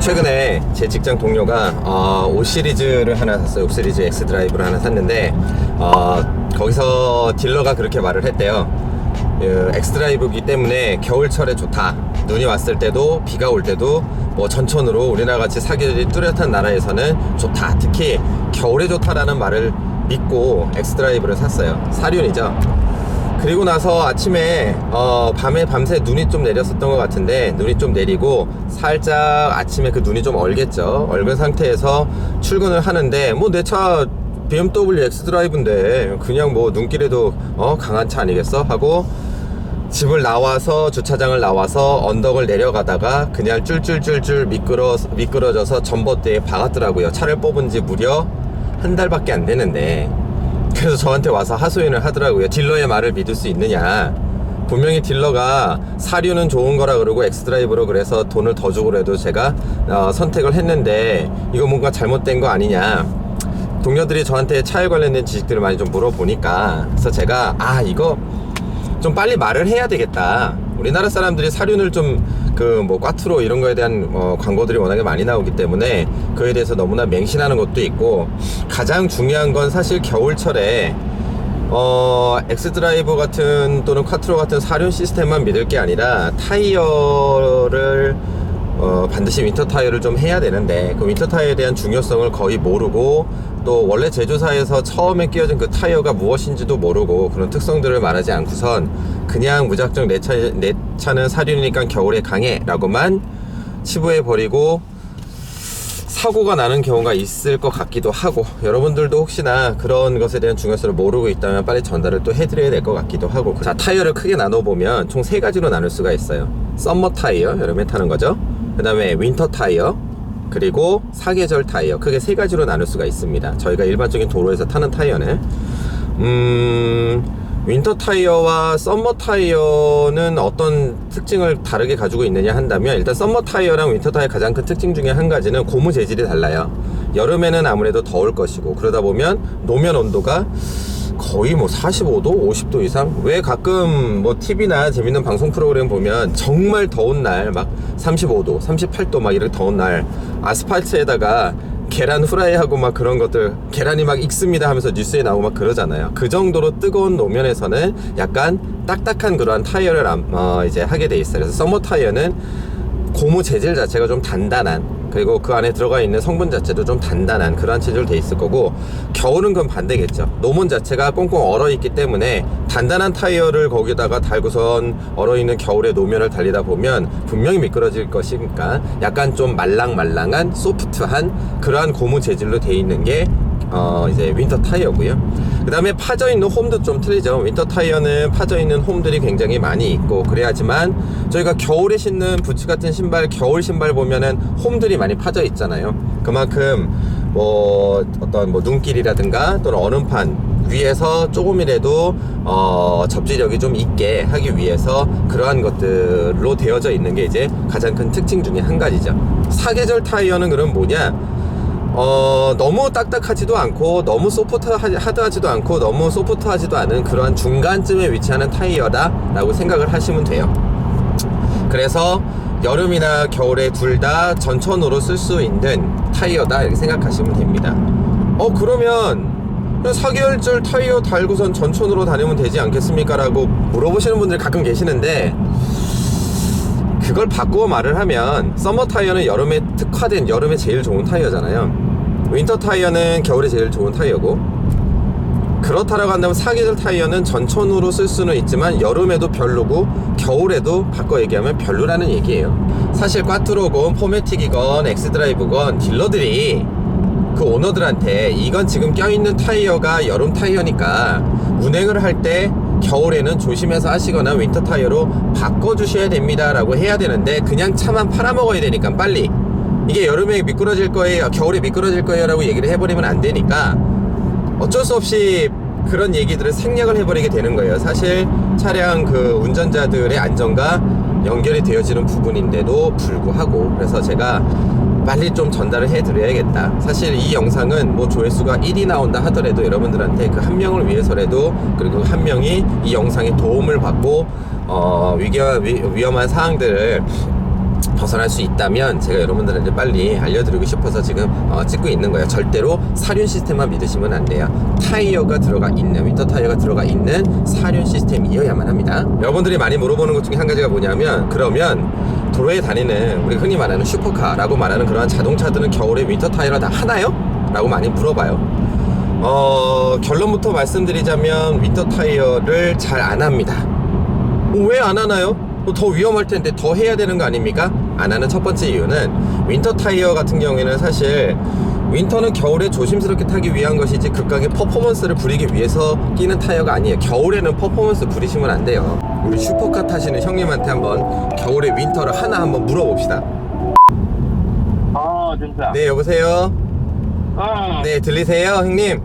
최근에 제 직장 동료가 5 시리즈를 하나 샀어요. 5 시리즈 X 드라이브를 하나 샀는데 거기서 딜러가 그렇게 말을 했대요. X 드라이브이기 때문에 겨울철에 좋다. 눈이 왔을 때도 비가 올 때도 뭐 전천후로 우리나라 같이 사계절이 뚜렷한 나라에서는 좋다. 특히 겨울에 좋다라는 말을 믿고 X 드라이브를 샀어요. 사륜이죠. 그리고 나서 아침에 밤새 눈이 좀 내렸었던 것 같은데, 눈이 좀 내리고 살짝 아침에 그 눈이 좀 얼겠죠. 얼은 상태에서 출근을 하는데 뭐 내 차 BMW X 드라이브인데 그냥 뭐 눈길에도 강한 차 아니겠어? 하고 집을 나와서 주차장을 나와서 언덕을 내려가다가 그냥 쫄쫄쫄쫄 미끄러져서 전봇대에 박았더라고요. 차를 뽑은 지 무려 한 달밖에 안 되는데. 그래서 저한테 와서 하소연을 하더라고요. 딜러의 말을 믿을 수 있느냐. 분명히 딜러가 사륜은 좋은 거라 그러고 엑스드라이브로 그래서 돈을 더 주고라도 제가 선택을 했는데 이거 뭔가 잘못된 거 아니냐. 동료들이 저한테 차에 관련된 지식들을 많이 좀 물어보니까, 그래서 제가 이거 좀 빨리 말을 해야 되겠다. 우리나라 사람들이 사륜을 좀 뭐 꽈트로 이런 거에 대한 광고들이 워낙에 많이 나오기 때문에 그에 대해서 너무나 맹신하는 것도 있고, 가장 중요한 건 사실 겨울철에 엑스드라이버 같은 또는 쿼트로 같은 사륜 시스템만 믿을 게 아니라 타이어를 반드시 윈터 타이어를 좀 해야 되는데, 그 윈터 타이어에 대한 중요성을 거의 모르고, 또 원래 제조사에서 처음에 끼워진 그 타이어가 무엇인지도 모르고 그런 특성들을 말하지 않고선 그냥 무작정 내 차는 사륜이니까 겨울에 강해 라고만 치부해 버리고 사고가 나는 경우가 있을 것 같기도 하고, 여러분들도 혹시나 그런 것에 대한 중요성을 모르고 있다면 빨리 전달을 또 해드려야 될 것 같기도 하고. 자, 타이어를 크게 나눠보면 총 3가지로 나눌 수가 있어요. 썸머 타이어, 여름에 타는 거죠. 그 다음에 윈터 타이어, 그리고 사계절 타이어. 크게 3가지로 나눌 수가 있습니다. 저희가 일반적인 도로에서 타는 타이어는 윈터 타이어와 썸머 타이어는 어떤 특징을 다르게 가지고 있느냐 한다면, 일단 썸머 타이어랑 윈터 타이어 가장 큰 특징 중에 한 가지는 고무 재질이 달라요. 여름에는 아무래도 더울 것이고, 그러다 보면 노면 온도가 거의 뭐 45도, 50도 이상. 왜 가끔 뭐 TV나 재밌는 방송 프로그램 보면 정말 더운 날 막 35도, 38도 막 이렇게 더운 날 아스팔트에다가 계란 후라이하고 막 그런 것들, 계란이 막 익습니다 하면서 뉴스에 나오고 막 그러잖아요. 그 정도로 뜨거운 노면에서는 약간 딱딱한 그러한 타이어를 이제 하게 돼 있어요. 그래서 썸머 타이어는 고무 재질 자체가 좀 단단한, 그리고 그 안에 들어가 있는 성분 자체도 좀 단단한 그러한 재질로 돼 있을 거고, 겨울은 그건 반대겠죠. 노면 자체가 꽁꽁 얼어있기 때문에 단단한 타이어를 거기다가 달고선 얼어있는 겨울의 노면을 달리다 보면 분명히 미끄러질 것이니까 약간 좀 말랑말랑한 소프트한 그러한 고무 재질로 돼 있는 게 이제 윈터 타이어고요. 그 다음에 파져있는 홈도 좀 틀리죠. 윈터 타이어는 파져있는 홈들이 굉장히 많이 있고 그래야지만, 저희가 겨울에 신는 부츠 같은 신발, 겨울 신발 보면은 홈들이 많이 파져 있잖아요. 그만큼 뭐 어떤 뭐 눈길이라든가 또는 얼음판 위에서 조금이라도 접지력이 좀 있게 하기 위해서 그러한 것들로 되어져 있는 게 이제 가장 큰 특징 중에 한 가지죠. 사계절 타이어는 그럼 뭐냐? 너무 딱딱하지도 않고 너무 하드하지도 않고 너무 소프트하지도 않은 그러한 중간쯤에 위치하는 타이어다 라고 생각을 하시면 돼요. 그래서 여름이나 겨울에 둘 다 전천후로 쓸 수 있는 타이어다 이렇게 생각하시면 됩니다. 그러면 4개월절 타이어 달고선 전천후로 다니면 되지 않겠습니까? 라고 물어보시는 분들이 가끔 계시는데, 그걸 바꾸어 말을 하면 썸머 타이어는 여름에 특화된 여름에 제일 좋은 타이어잖아요. 윈터 타이어는 겨울에 제일 좋은 타이어고, 그렇다라고 한다면 사계절 타이어는 전천후로 쓸 수는 있지만 여름에도 별로고 겨울에도 바꿔 얘기하면 별로라는 얘기예요. 사실 꽈트로건 포매틱이건 엑스드라이브건 딜러들이 그 오너들한테 이건 지금 껴있는 타이어가 여름 타이어니까 운행을 할 때 겨울에는 조심해서 하시거나 윈터 타이어로 바꿔주셔야 됩니다 라고 해야 되는데, 그냥 차만 팔아먹어야 되니까 빨리 이게 여름에 미끄러질 거예요, 겨울에 미끄러질 거예요 라고 얘기를 해버리면 안 되니까 어쩔 수 없이 그런 얘기들을 생략을 해버리게 되는 거예요. 사실 차량 그 운전자들의 안전과 연결이 되어지는 부분인데도 불구하고, 그래서 제가 빨리 좀 전달을 해드려야겠다. 사실 이 영상은 뭐 조회수가 1이 나온다 하더라도 여러분들한테 그 한 명을 위해서라도, 그리고 한 명이 이 영상에 도움을 받고 위험한 사항들을 벗어날 수 있다면 제가 여러분들한테 빨리 알려드리고 싶어서 지금 찍고 있는 거예요. 절대로 사륜 시스템만 믿으시면 안 돼요. 타이어가 들어가 있는, 윈터 타이어가 들어가 있는 사륜 시스템이어야만 합니다. 여러분들이 많이 물어보는 것 중에 한 가지가 뭐냐면, 그러면 도로에 다니는 우리 흔히 말하는 슈퍼카라고 말하는 그러한 자동차들은 겨울에 윈터 타이어를 다 하나요? 라고 많이 물어봐요. 결론부터 말씀드리자면 윈터 타이어를 잘 안 합니다. 왜 안 하나요? 더 위험할 텐데 더 해야 되는 거 아닙니까? 안 하는 첫 번째 이유는, 윈터 타이어 같은 경우에는 사실 윈터는 겨울에 조심스럽게 타기 위한 것이지 극강의 퍼포먼스를 부리기 위해서 끼는 타이어가 아니에요. 겨울에는 퍼포먼스 부리시면 안 돼요. 우리 슈퍼카 타시는 형님한테 한번 겨울에 윈터를 하나 한번 물어봅시다. 진짜. 네, 여보세요? 네, 들리세요 형님?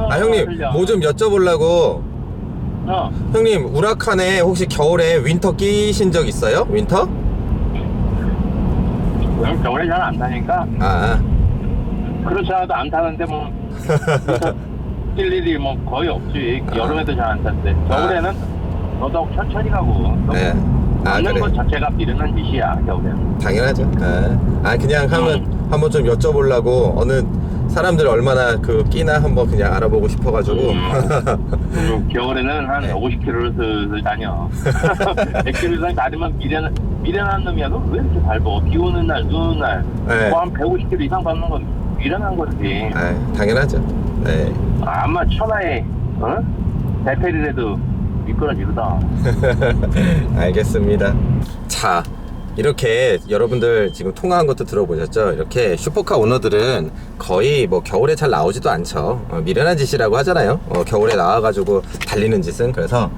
형님 들려. 뭐 좀 여쭤보려고. 형님, 우라칸에 혹시 겨울에 윈터 끼신 적 있어요? 윈터? 겨울에 잘 안 타니까. 그렇지 않아도 안 타는데 뭐 뛸 일이 뭐 거의 없지. 여름에도 잘 안 타는데 겨울에는 더더욱 천천히 가고. 네. 걷는 그래. 것 자체가 미련한 짓이야 겨울에는. 당연하죠. 그냥 한번 좀 여쭤보려고, 어느 사람들 얼마나 그 끼나 한번 그냥 알아보고 싶어가지고. 겨울에는 한 네. 50km를 슬슬 다녀. 100km 이상 다니면 미련한 놈이야. 너 왜 이렇게 밟어? 비 오는 날, 눈 오는 날. 네. 뭐 한 150km 이상 밟는 건 미련한 거지. 당연하죠. 네. 아마 천하에 대패리라도 미끄러지거든. 알겠습니다. 자, 이렇게 여러분들 지금 통화한 것도 들어보셨죠? 이렇게 슈퍼카 오너들은 거의 뭐 겨울에 잘 나오지도 않죠. 미련한 짓이라고 하잖아요. 겨울에 나와가지고 달리는 짓은. 그래서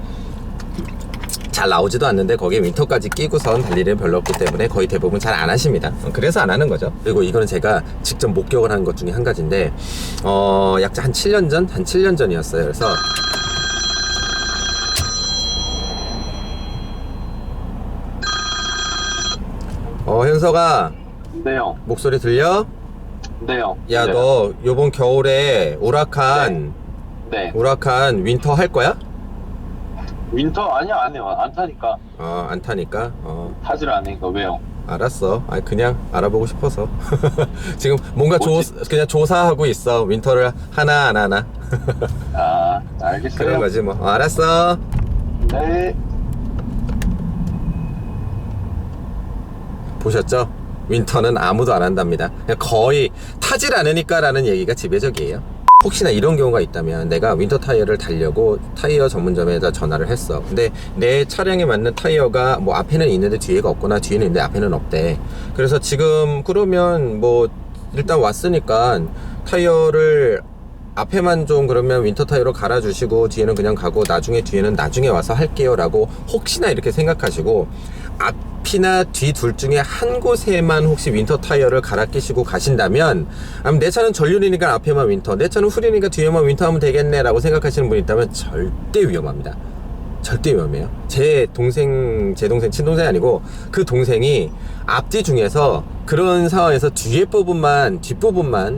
잘 나오지도 않는데 거기에 윈터까지 끼고선 달릴 일은 별로 없기 때문에 거의 대부분 잘 안 하십니다. 그래서 안 하는 거죠. 그리고 이거는 제가 직접 목격을 한 것 중에 한 가지인데, 약 한 7년 전? 한 7년 전이었어요. 그래서 현석아, 네요. 목소리 들려? 네요. 야, 네. 너 요번 겨울에 우라칸 네. 윈터 할 거야? 윈터 아니야, 안 해요. 안 타니까. 안 타니까. 타지를 않으니까. 왜요? 알았어. 그냥 알아보고 싶어서. 지금 뭔가 뭐지? 그냥 조사하고 있어. 윈터를 하나 안 하나. 알겠어요. 그런 거지 뭐. 알았어. 네. 보셨죠? 윈터는 아무도 안 한답니다. 그냥 거의 타질 않으니까 라는 얘기가 지배적이에요. 혹시나 이런 경우가 있다면, 내가 윈터 타이어를 달려고 타이어 전문점에다 전화를 했어. 근데 내 차량에 맞는 타이어가 뭐 앞에는 있는데 뒤에가 없거나 뒤에는 있는데 앞에는 없대. 그래서 지금 그러면 뭐 일단 왔으니까 타이어를 앞에만 좀 그러면 윈터 타이어로 갈아주시고 뒤에는 그냥 가고 뒤에는 나중에 와서 할게요 라고 혹시나 이렇게 생각하시고, 앞이나 뒤 둘 중에 한 곳에만 혹시 윈터 타이어를 갈아 끼시고 가신다면, 내 차는 전륜이니까 앞에만 윈터, 내 차는 후륜이니까 뒤에만 윈터 하면 되겠네 라고 생각하시는 분이 있다면 절대 위험합니다. 절대 위험해요. 제 동생, 친동생이 아니고 그 동생이 앞뒤 중에서 그런 상황에서 뒷부분만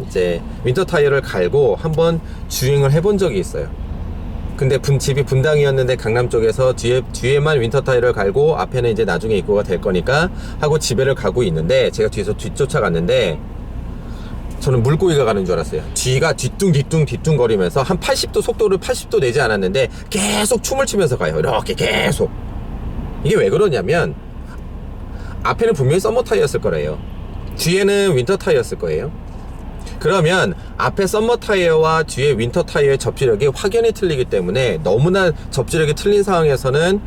이제 윈터 타이어를 갈고 한번 주행을 해본 적이 있어요. 근데 집이 분당이었는데 강남 쪽에서 뒤에만 윈터 타이어를 갈고 앞에는 이제 나중에 입고가 될 거니까 하고 집에를 가고 있는데, 제가 뒤에서 뒤쫓아갔는데 저는 물고기가 가는 줄 알았어요. 뒤가 뒤뚱 거리면서 한 80도 속도를 80도 내지 않았는데 계속 춤을 추면서 가요. 이렇게 계속. 이게 왜 그러냐면, 앞에는 분명히 썸머 타이어였을 거래요. 뒤에는 윈터 타이어였을 거예요. 그러면 앞에 썸머 타이어와 뒤에 윈터 타이어의 접지력이 확연히 틀리기 때문에 너무나 접지력이 틀린 상황에서는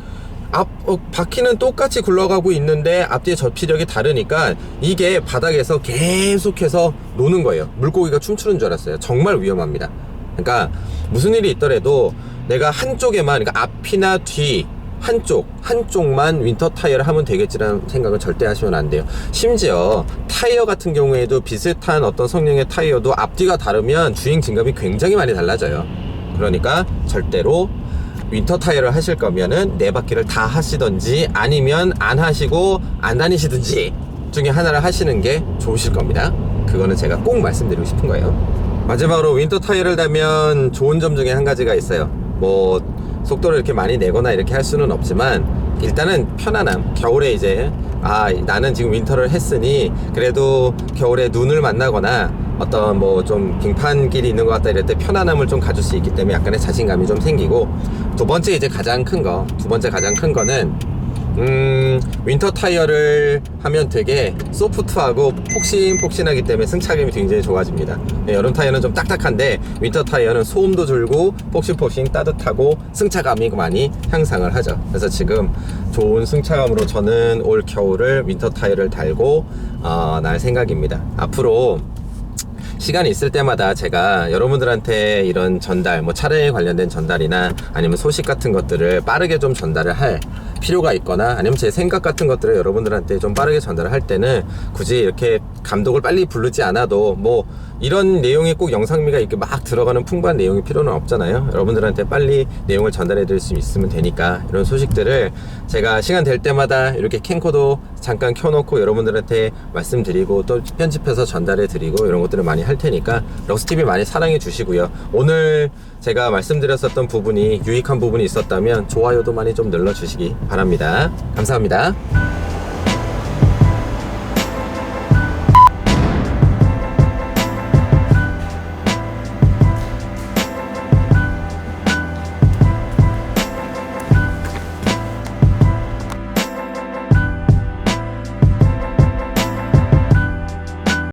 바퀴는 똑같이 굴러가고 있는데 앞뒤의 접지력이 다르니까 이게 바닥에서 계속해서 노는 거예요. 물고기가 춤추는 줄 알았어요. 정말 위험합니다. 그러니까 무슨 일이 있더라도 내가 한쪽에만, 그러니까 앞이나 뒤 한쪽만 윈터 타이어를 하면 되겠지라는 생각을 절대 하시면 안 돼요. 심지어 타이어 같은 경우에도 비슷한 어떤 성능의 타이어도 앞뒤가 다르면 주행 증감이 굉장히 많이 달라져요. 그러니까 절대로 윈터 타이어를 하실 거면은 네 바퀴를 다 하시던지 아니면 안 하시고 안 다니시든지 중에 하나를 하시는 게 좋으실 겁니다. 그거는 제가 꼭 말씀드리고 싶은 거예요. 마지막으로 윈터 타이어를 달면 좋은 점 중에 한 가지가 있어요. 뭐 속도를 이렇게 많이 내거나 이렇게 할 수는 없지만 일단은 편안함. 겨울에 이제 나는 지금 윈터를 했으니 그래도 겨울에 눈을 만나거나 어떤 뭐 좀 빙판길이 있는 것 같다 이럴 때 편안함을 좀 가질 수 있기 때문에 약간의 자신감이 좀 생기고, 두 번째 가장 큰 거는 윈터 타이어를 하면 되게 소프트하고 폭신폭신하기 때문에 승차감이 굉장히 좋아집니다. 여름 타이어는 좀 딱딱한데 윈터 타이어는 소음도 줄고 폭신폭신 따뜻하고 승차감이 많이 향상을 하죠. 그래서 지금 좋은 승차감으로 저는 올 겨울을 윈터 타이어를 달고 날 생각입니다. 앞으로 시간이 있을 때마다 제가 여러분들한테 이런 전달, 뭐 차량에 관련된 전달이나 아니면 소식 같은 것들을 빠르게 좀 전달을 할 필요가 있거나 아니면 제 생각 같은 것들을 여러분들한테 좀 빠르게 전달을 할 때는 굳이 이렇게 감독을 빨리 부르지 않아도 뭐 이런 내용이 꼭 영상미가 이렇게 막 들어가는 풍부한 내용이 필요는 없잖아요. 여러분들한테 빨리 내용을 전달해 드릴 수 있으면 되니까 이런 소식들을 제가 시간 될 때마다 이렇게 캠코더 잠깐 켜놓고 여러분들한테 말씀드리고 또 편집해서 전달해 드리고 이런 것들을 많이 할 테니까 럭스TV 많이 사랑해 주시고요. 오늘 제가 말씀드렸었던 부분이 유익한 부분이 있었다면 좋아요도 많이 좀 눌러주시기 바랍니다. 감사합니다.